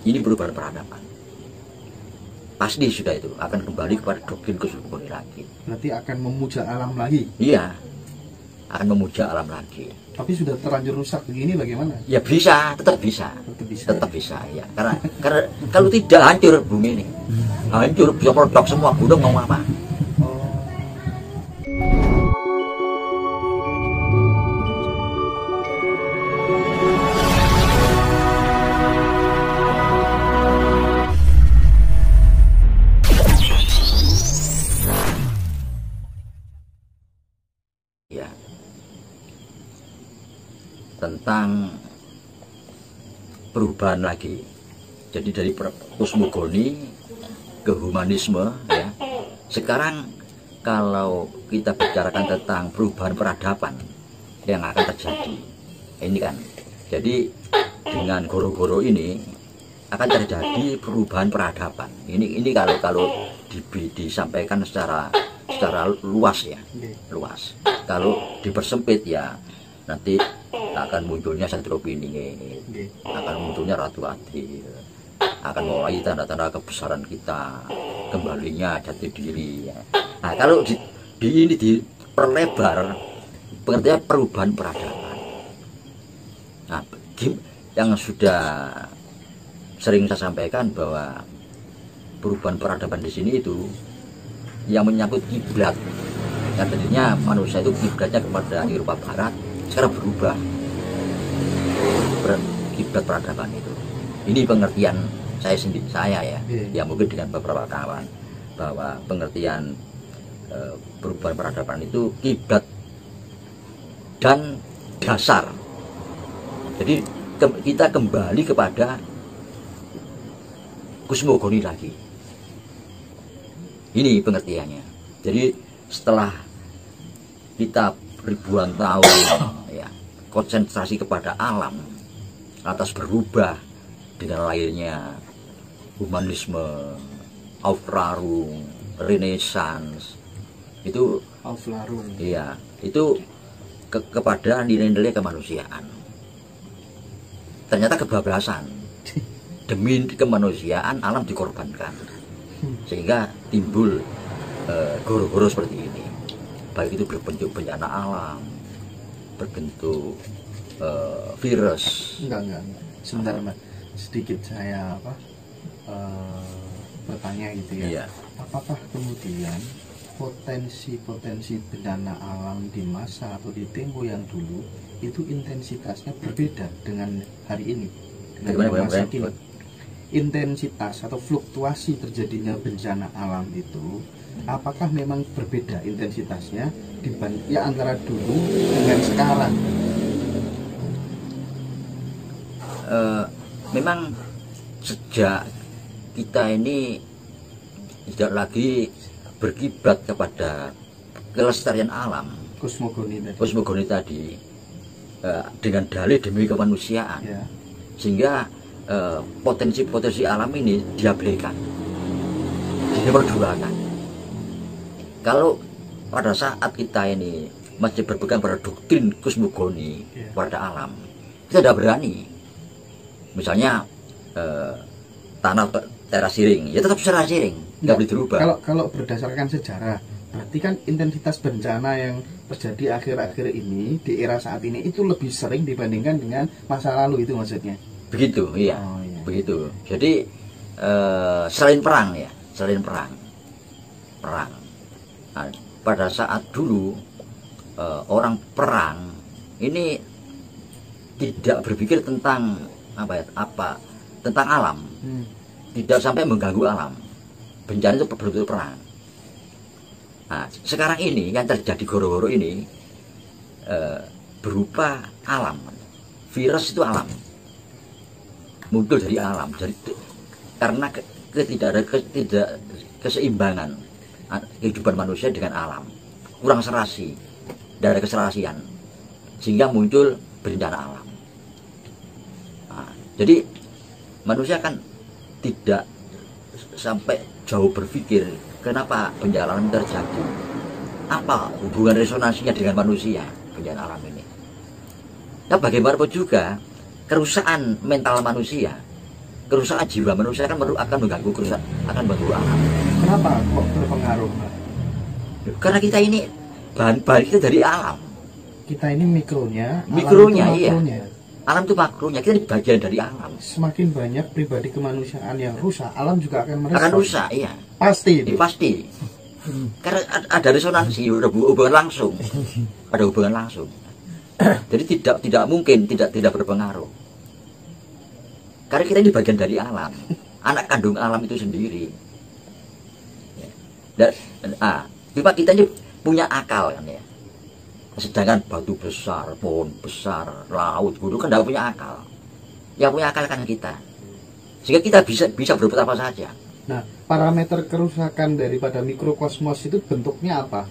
Ini perubahan peradaban. Pasti sudah itu akan kembali kepada doktrin kosmogoni lagi. Berarti akan memuja alam lagi? Iya, akan memuja alam lagi. Tapi sudah terlanjur rusak begini bagaimana? Ya bisa, tetap bisa. Tetap bisa. Ya. Karena kalau tidak hancur bumi ini. Hancur, bisa produk semua gunung mau apa. Ya. Tentang perubahan lagi. Jadi dari kosmogoni ke humanisme ya. Sekarang kalau kita bicarakan tentang perubahan peradaban yang akan terjadi. Ini kan. Jadi dengan goro-goro ini akan terjadi perubahan peradaban. Ini kalau disampaikan secara luas ya. Luas. Kalau dipersempit ya nanti akan munculnya Saint-Tropez, akan munculnya Ratu Adil, akan mulai tanda-tanda kebesaran kita, kembalinya jati diri. Nah kalau ini diperlebar, pengertian perubahan peradaban. Nah, yang sudah sering saya sampaikan bahwa perubahan peradaban di sini itu yang menyangkut kiblat. Yang tadinya manusia itu kiblatnya kepada Eropa Barat, sekarang berubah. Kiblat peradaban itu. Ini pengertian saya ya. Ya mungkin dengan beberapa kawan bahwa pengertian perubahan peradaban itu kiblat dan dasar. Jadi kita kembali kepada kosmogoni lagi. Ini pengertiannya. Jadi setelah kita ribuan tahun ya konsentrasi kepada alam, atas berubah dengan lahirnya humanisme, Aufklärung, Renaissance, itu Aufklärung. Iya, itu kepada nilai-nilai kemanusiaan. Ternyata kebablasan. Demi kemanusiaan alam dikorbankan. Sehingga timbul goro-goro seperti ini. Baik itu berbentuk bencana alam, berbentuk virus. Enggak. Sebentar Mas, sedikit saya bertanya gitu ya. Iya. Apakah kemudian potensi bencana alam di masa atau di tempo yang dulu itu intensitasnya berbeda dengan hari ini, dengan masa kini? Intensitas atau fluktuasi terjadinya bencana alam itu apakah memang berbeda intensitasnya ya antara dulu dengan sekarang? Memang sejak kita ini tidak lagi berkiblat kepada kelestarian alam, kosmogoni tadi dengan dalih demi kemanusiaan ya. Sehingga potensi-potensi alam ini diabaikan, diperduakan. Kalau pada saat kita ini masih berpegang pada doktrin kosmogoni ya, pada alam, kita tidak berani. Misalnya tanah teras siring, ya tetap teras siring, nggak boleh dirubah. Kalau berdasarkan sejarah, berarti kan intensitas bencana yang terjadi akhir-akhir ini di era saat ini itu lebih sering dibandingkan dengan masa lalu, itu maksudnya? Begitu, iya. Iya. Begitu. Jadi selain perang ya, selain perang. Nah, pada saat dulu orang perang ini tidak berpikir tentang tentang alam, tidak sampai mengganggu alam. Bencana itu betul-betul perang. Nah, sekarang ini yang terjadi goro-goro ini berupa alam. Virus itu alam, muncul dari alam, karena keseimbangan kehidupan manusia dengan alam, kurang serasi, tidak ada keserasian, sehingga muncul bencana alam. Nah, jadi manusia kan tidak sampai jauh berpikir kenapa bencana alam terjadi, apa hubungan resonansinya dengan manusia bencana alam ini. Nah, bagaimanapun juga kerusakan mental manusia kerusakan jiwa manusia akan mengganggu akan mengganggu alam. Kenapa kok berpengaruh, Pak? Karena kita ini bahan kita dari alam. Kita ini mikronya, Iya. Alam itu makronya, kita ini bagian dari alam. Semakin banyak pribadi kemanusiaan yang rusak, alam juga akan merusak. Akan rusak, iya. Pasti itu. Pasti. Karena ada resonansi, ada hubungan langsung. Ada hubungan langsung. Jadi tidak mungkin tidak berpengaruh. Karena kita ini bagian dari alam. Anak kandung alam itu sendiri. Dan kita ini punya akal kan ya. Sedangkan batu besar, pohon besar, laut, gunung kan tidak punya akal. Yang punya akal kan kita. Sehingga kita bisa berbuat apa saja. Nah, parameter kerusakan daripada mikrokosmos itu bentuknya apa?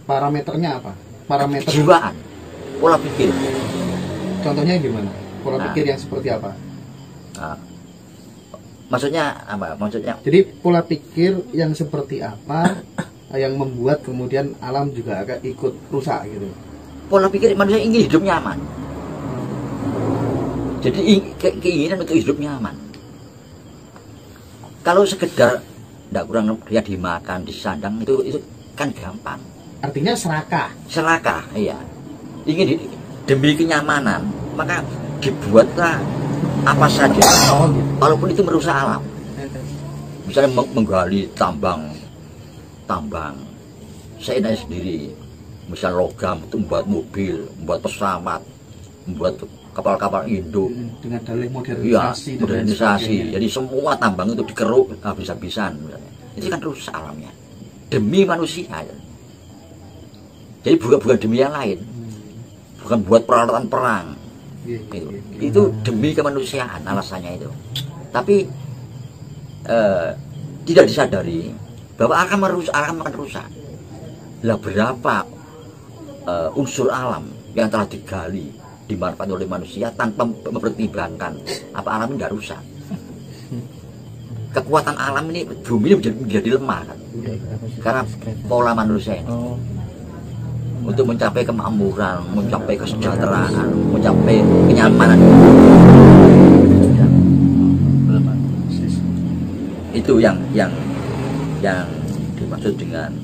Parameternya apa? Parameter kejiwaan, pola pikir. Contohnya gimana? Pola pikir yang seperti apa? Maksudnya apa? Maksudnya jadi pola pikir yang seperti apa yang membuat kemudian alam juga agak ikut rusak gitu. Pola pikir manusia ingin hidup nyaman. Jadi keinginan untuk hidup nyaman. Kalau sekedar tidak kurang dia dimakan, disandang itu kan gampang. Artinya serakah. Serakah, iya. Ingin demi kenyamanan, maka dibuatlah apa saja. Gitu. Walaupun itu merusak alam. Misalnya menggali tambang seenaknya sendiri, misal logam itu membuat mobil, membuat pesawat, membuat kapal-kapal induk dengan dalih modernisasi. Iya, modernisasi. Jadi semua tambang itu dikeruk habis-habisan. Itu kan rusak alamnya demi manusia. Jadi bukan demi yang lain, bukan buat peralatan perang. Itu demi kemanusiaan alasannya itu. Tapi tidak disadari bahwa akan rusak. Lah berapa unsur alam yang telah digali, dimanfaatkan oleh manusia tanpa mempertimbangkan apa alam ini tidak rusak. Kekuatan alam ini, bumi ini menjadi lemah kan? Karena pola manusia ini untuk mencapai kemakmuran, mencapai kesejahteraan, mencapai kenyamanan. Itu yang dimaksud dengan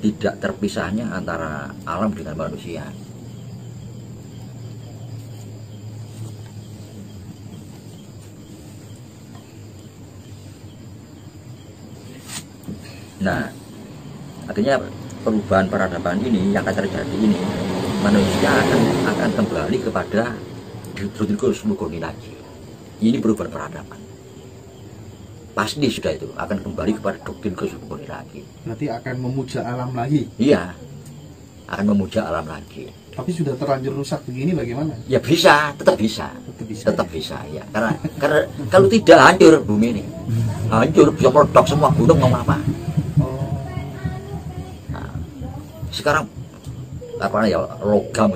tidak terpisahnya antara alam dengan manusia. Nah, akhirnya perubahan peradaban ini yang akan terjadi ini, manusia akan kembali kepada doktrin kosmogoni lagi. Ini perubahan peradaban. Pasti sudah itu akan kembali kepada doktrin kosmogoni lagi. Berarti akan memuja alam lagi. Iya, akan memuja alam lagi. Tapi sudah terlanjur rusak begini bagaimana? Ya bisa, tetap bisa. Tetap bisa ya. Karena kalau tidak hancur bumi ini, hancur bisa meledak semua gunung mau apa? Sekarang apa ya, logam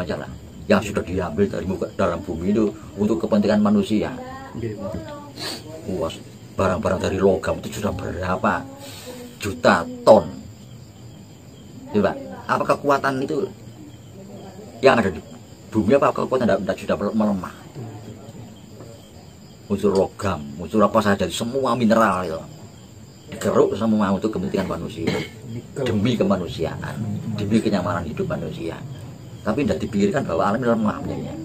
aja lah yang sudah diambil dari dalam bumi itu untuk kepentingan manusia. Barang-barang dari logam itu sudah berapa juta ton. Coba, apa kekuatan itu yang ada di bumi, apa kekuatan tidak sudah melemah? Unsur logam, unsur apa saja, semua mineral itu digeruk semua untuk kepentingan manusia, demi kemanusiaan, demi kenyamanan hidup manusia. Tapi tidak dipikirkan bahwa alam lemah menjadinya.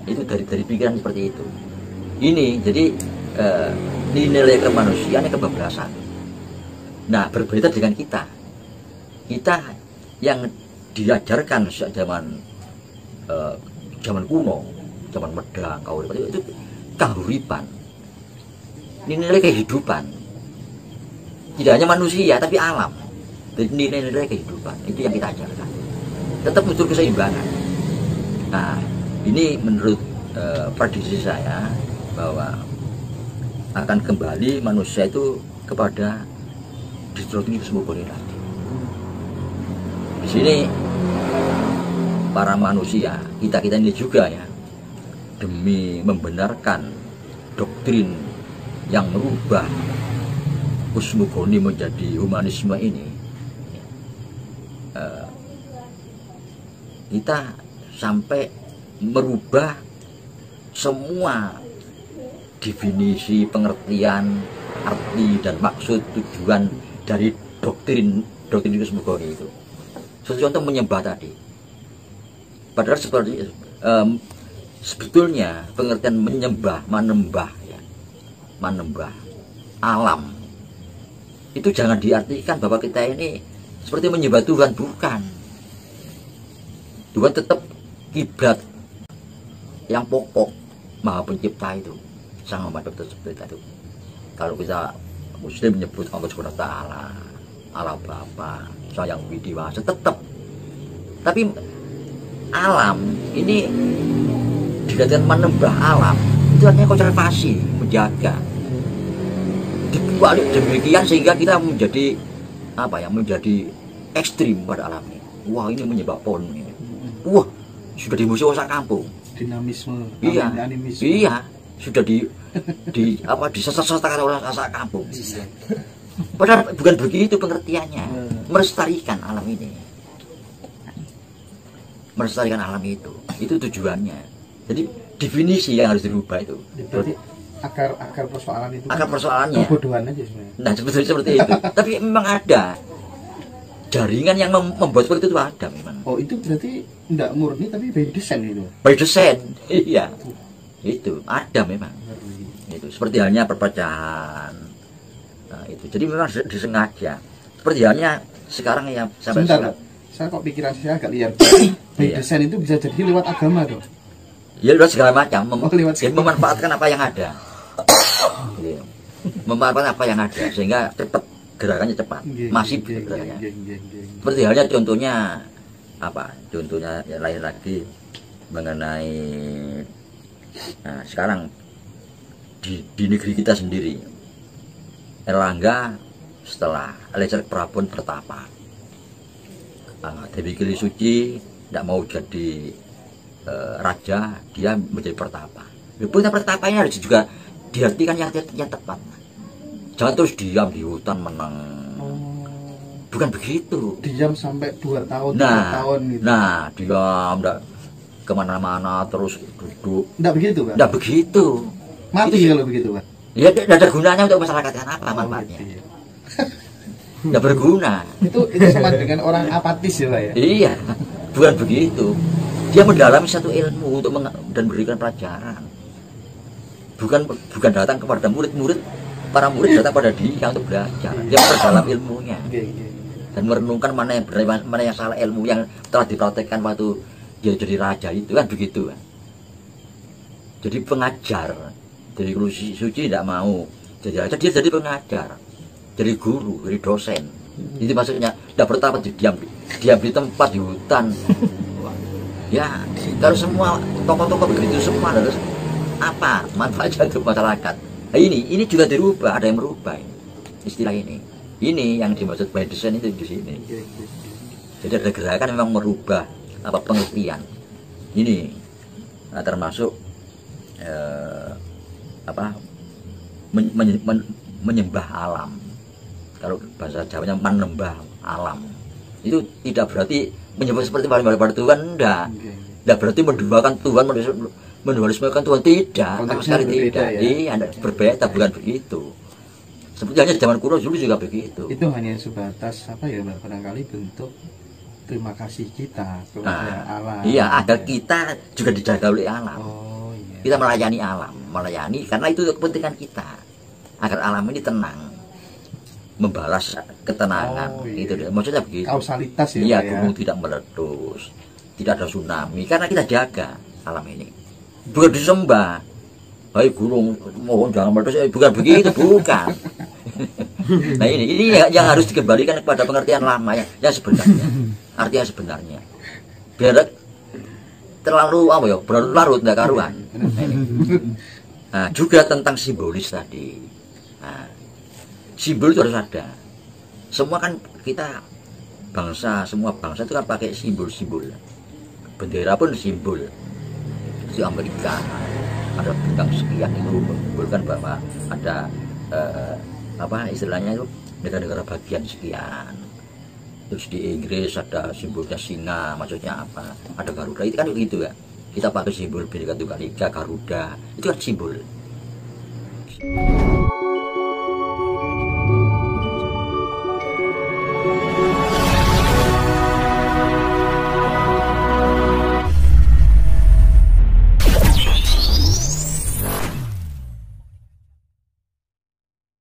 Itu dari pikiran seperti itu. Ini jadi nilai kemanusiaan kebablasan. Nah, berbeda dengan kita yang diajarkan sejak zaman kuno, zaman Medang, Kauripan, itu kahuripan. Ini nilai kehidupan. Tidak hanya manusia tapi alam. Jadi nilai-nilai kehidupan itu yang kita ajarkan. Tetap muncul keseimbangan. Nah, ini menurut prediksi saya bahwa akan kembali manusia itu kepada doktrin kosmogoni lagi. Di sini para manusia, kita ini juga ya, demi membenarkan doktrin yang merubah kosmogoni menjadi humanisme ini, kita sampai merubah semua definisi, pengertian, arti dan maksud tujuan dari doktrin kosmogoni itu. Contoh menyembah tadi. Padahal seperti sebetulnya pengertian menembah alam itu jangan diartikan bahwa kita ini seperti menyembah Tuhan, bukan. Tuhan tetap kiblat yang pokok, Maha Pencipta itu, Sang Maha Pencipta itu. Kalau kita Muslim menyebut Allah Subhanahu wa Ta'ala, Allah Bapa, Sang Yang Widiwasa, tetap. Tapi alam ini dikatakan menembah alam, itu artinya konservasi, menjaga. Dibalik demikian sehingga kita menjadi menjadi ekstrim pada alam ini. Wah, ini menyembah pohon ini. Wah, sudah dimusuhi sak kampung. Dinamisme, animisme. Iya, sudah disesat-sesatkan oleh sak kampung. Padahal bukan begitu pengertiannya. Melestarikan alam ini. Melestarikan alam itu tujuannya. Jadi definisi yang harus dirubah itu. Berarti akar persoalan itu. Akar persoalannya. Kebodohan aja sebenarnya. Nah, sebetulnya seperti itu. Tapi memang ada jaringan yang membuat seperti itu ada memang. Oh, itu berarti tidak murni tapi by design itu. By design, iya. Itu ada memang. Itu seperti halnya perpecahan. Nah, itu. Jadi memang disengaja. Seperti halnya sekarang ya sampai sebentar, saya kok pikiran saya agak liar. By design itu bisa jadi lewat agama tuh. Ya lewat segala macam, memanfaatkan apa yang ada. Memanfaatkan apa yang ada sehingga cepat, gerakannya cepat, masif gerakannya. Seperti halnya contohnya yang lain lagi mengenai sekarang di negeri kita sendiri, Erlangga setelah Eliezer Prabon bertapa, Dewi Kili Suci tidak mau jadi raja, dia menjadi pertapa. Punya pertapanya harus juga diartikan yang tepat. Jangan terus diam di hutan menang. Bukan begitu. Diam sampai 2 tahun, 3 tahun gitu. Nah, diam, enggak kemana-mana terus duduk. Enggak begitu, Pak? Enggak begitu. Mati itu, kalau begitu, Pak? Ya, tidak ada gunanya untuk masyarakat, apa manfaatnya? Gitu ya. Enggak berguna. Itu sama dengan orang apatis ya, Pak ya? Iya, bukan begitu. Dia mendalami satu ilmu untuk dan memberikan pelajaran. Bukan datang kepada murid-murid, para murid datang pada dia untuk belajar. Dia memperdalam ilmunya dan merenungkan mana yang benar, mana yang salah, ilmu yang telah dipraktekkan waktu dia jadi raja itu kan begitu kan. Jadi pengajar dari Suci tidak mau jadi raja, dia jadi pengajar, jadi guru, jadi dosen. Itu maksudnya tidak bertapa diam di tempat di hutan. Ya, kalau semua tokoh-tokoh begitu semua harus apa manfaatnya untuk masyarakat. Nah, ini juga dirubah, ada yang merubah istilah ini. Ini yang dimaksud by design itu di sini. Jadi ada gerakan memang merubah pengertian. Ini termasuk menyembah alam. Kalau bahasa Jawanya menembah alam. Itu tidak berarti menyebut seperti pada Tuhan, enggak berarti menduakan Tuhan, mendualismekan Tuhan, tidak, sama sekali tidak. Ya? Iya, berbeda, bukan begitu. Sebetulnya zaman kuno dulu juga begitu. Itu hanya sebatas barangkali bentuk terima kasih kita kepada alam. Iya, agar kita juga dijaga oleh alam. Oh, iya. Kita melayani alam, karena itu kepentingan kita, agar alam ini tenang, membalas ketenangan. Iya. Itu maksudnya begitu. Kausalitas ya. Iya, gunung tidak meletus, tidak ada tsunami, karena kita jaga alam ini. Bukan disembah, hai gunung mohon jangan meletus, bukan begitu, bukan. Nah ini yang harus dikembalikan kepada pengertian lama yang sebenarnya, artinya sebenarnya. Biar terlalu berlarut nggak karuan. Nah, juga tentang simbolis tadi. Nah, simbol itu harus ada. Semua kan kita semua bangsa itu kan pakai simbol-simbol. Bendera pun simbol. Di Amerika ada bintang sekian, itu menunjukkan bahwa ada istilahnya itu negara-negara bagian sekian. Terus di Inggris ada simbolnya singa, maksudnya apa? Ada Garuda, itu kan begitu ya. kita pakai simbol Bhinneka Tunggal Ika, Garuda, itu kan simbol.